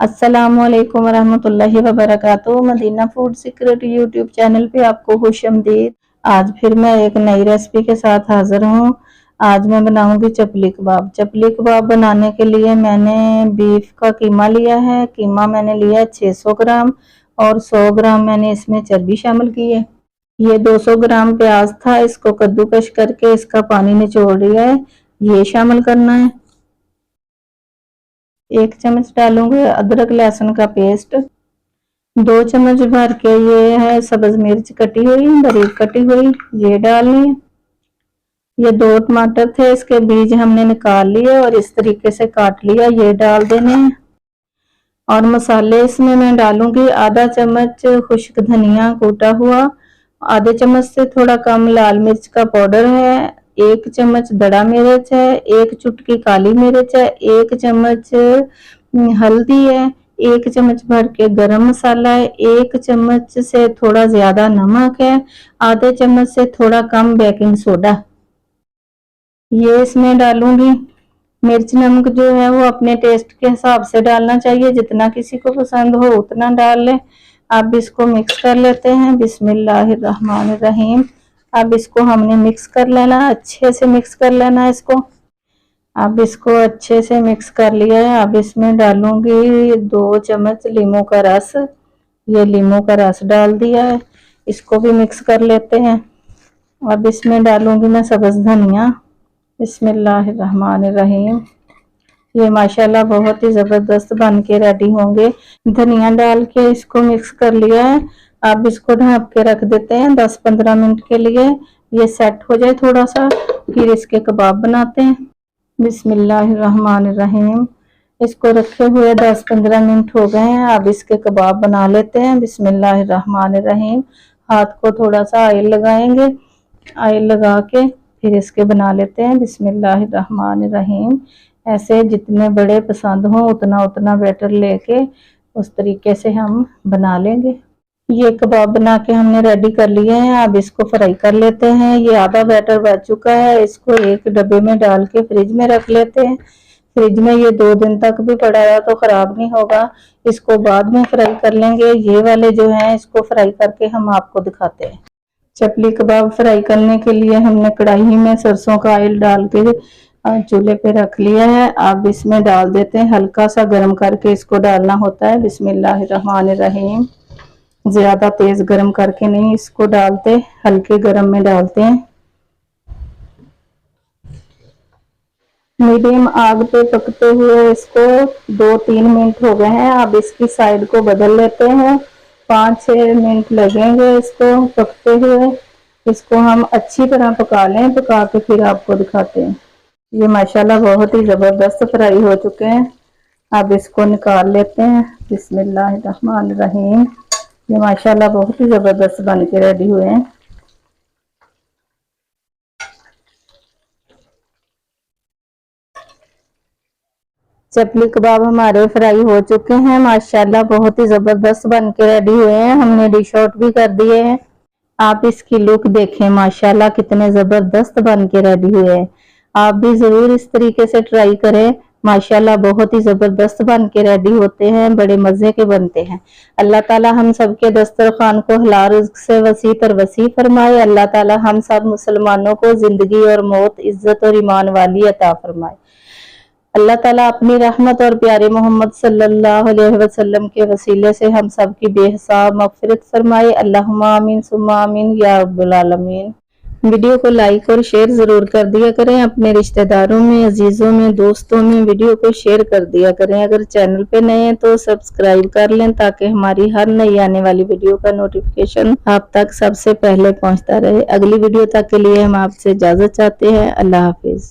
अस्सलामुअलैकुम वरहमतुल्लाहि वबरकातुहू। Madina food secret YouTube channel पे आपको खुशामदीद। आज फिर मैं एक नई रेसिपी के साथ हाजिर हूँ। आज मैं बनाऊंगी चपली कबाब। चपली कबाब बनाने के लिए मैंने बीफ का कीमा लिया है। कीमा मैंने लिया 600 ग्राम और 100 ग्राम मैंने इसमें चर्बी शामिल की है। ये 200 ग्राम प्याज था, इसको कद्दूकश करके इसका पानी निचोड़ लिया है, ये शामिल करना है। 1 चम्मच डालूंगी अदरक लहसुन का पेस्ट। 2 चम्मच भर के ये है सब्ज मिर्च कटी हुई, बारीक कटी हुई, ये डालनी है। ये 2 टमाटर थे, इसके बीज हमने निकाल लिए और इस तरीके से काट लिया, ये डाल देने हैं। और मसाले इसमें मैं डालूंगी आधा चम्मच खुश्क धनिया कूटा हुआ, आधे चम्मच से थोड़ा कम लाल मिर्च का पाउडर है, 1 चम्मच दड़ा मिर्च है, 1 चुटकी काली मिर्च है, 1 चम्मच हल्दी है, 1 चम्मच भर के गरम मसाला है, 1 चम्मच से थोड़ा ज्यादा नमक है, आधे चम्मच से थोड़ा कम बेकिंग सोडा ये इसमें डालूंगी। मिर्च नमक जो है वो अपने टेस्ट के हिसाब से डालना चाहिए, जितना किसी को पसंद हो उतना डाल ले। अब इसको मिक्स कर लेते हैं। बिस्मिल्लाहिर्रहमानिर्रहीम। अब इसको हमने मिक्स कर लेना, अच्छे से मिक्स कर लेना इसको। अब इसको अच्छे से मिक्स कर लिया है। अब इसमें डालूंगी 2 चम्मच लीमू का रस, ये लीमू का रस डाल दिया है, इसको भी मिक्स कर लेते हैं। अब इसमें डालूंगी मैं सब्ज धनिया। बिस्मिल्लाहिर्रहमानिर्रहीम। ये माशाल्लाह बहुत ही जबरदस्त बन के रेडी होंगे। धनिया डाल के इसको मिक्स कर लिया है। अब इसको ढक के रख देते हैं 10-15 मिनट के लिए, ये सेट हो जाए थोड़ा सा, फिर इसके कबाब बनाते हैं। बिस्मिल्लाहिर्रहमानिर्रहीम। इसको रखे हुए 10-15 मिनट हो गए हैं। अब इसके कबाब बना लेते हैं। बिस्मिल्लाहिर्रहमानिर्रहीम। हाथ को थोड़ा सा ऑयल लगाएंगे, ऑयल लगा के फिर इसके बना लेते हैं। बिस्मिल्लाहिर्रहमानिर्रहीम। ऐसे जितने बड़े पसंद हो उतना उतना बैटर लेके उस तरीके से हम बना लेंगे। ये कबाब बना के हमने रेडी कर लिए हैं। अब इसको फ्राई कर लेते हैं। ये आधा बैटर बच चुका है, इसको एक डब्बे में डाल के फ्रिज में रख लेते हैं। फ्रिज में ये 2 दिन तक भी पड़ा रहा तो खराब नहीं होगा। इसको बाद में फ्राई कर लेंगे। ये वाले जो हैं इसको फ्राई करके हम आपको दिखाते हैं। चपली कबाब फ्राई करने के लिए हमने कढ़ाई में सरसों का ऑयल डाल के चूल्हे पे रख लिया है। अब इसमें डाल देते हैं, हल्का सा गर्म करके इसको डालना होता है। बिस्मिल्लाहिर्रहमानिर्रहीम। ज्यादा तेज गर्म करके नहीं इसको डालते, हल्के गर्म में डालते हैं। मीडियम आग पे पकते हुए इसको 2-3 मिनट हो गए हैं। अब इसकी साइड को बदल लेते हैं। 5-6 मिनट लगेंगे इसको पकते हुए। इसको हम अच्छी तरह पका लें, पका के फिर आपको दिखाते हैं। ये माशाल्लाह बहुत ही जबरदस्त फ्राई हो चुके हैं। अब इसको निकाल लेते हैं। बिस्मिल्लाहिर्रहमानिर्रहीम। ये माशाल्लाह बहुत ही जबरदस्त बन के रेडी हुए हैं। चपली कबाब हमारे फ्राई हो चुके हैं, माशाल्लाह बहुत ही जबरदस्त बन के रेडी हुए हैं। हमने डिश आउट भी कर दिए हैं। आप इसकी लुक देखें, माशाल्लाह कितने जबरदस्त बन के रेडी हुए हैं। आप भी जरूर इस तरीके से ट्राई करें। माशाल्लाह बहुत ही जबरदस्त बन के रेडी होते हैं, बड़े मजे के बनते हैं। अल्लाह ताला हम सबके दस्तरखान को हलाल रिज़्क से वसी तर वसी फरमाए। अल्लाह ताला हम सब मुसलमानों को जिंदगी और मौत, इज्जत और ईमान वाली अता फरमाए। अल्लाह ताला अपनी रहमत और प्यारे मोहम्मद सल्लल्लाहु अलैहि वसल्लम के वसीले से हम सब की बेहिसाब मग़फ़िरत फरमाए। अल्लाहुम्मा आमीन सुम्मा आमीन या रब्बल आलमीन। वीडियो को लाइक और शेयर जरूर कर दिया करें, अपने रिश्तेदारों में, अजीजों में, दोस्तों में वीडियो को शेयर कर दिया करें। अगर चैनल पे नए हैं तो सब्सक्राइब कर लें ताकि हमारी हर नई आने वाली वीडियो का नोटिफिकेशन आप तक सबसे पहले पहुंचता रहे। अगली वीडियो तक के लिए हम आपसे इजाजत चाहते हैं। अल्लाह हाफिज।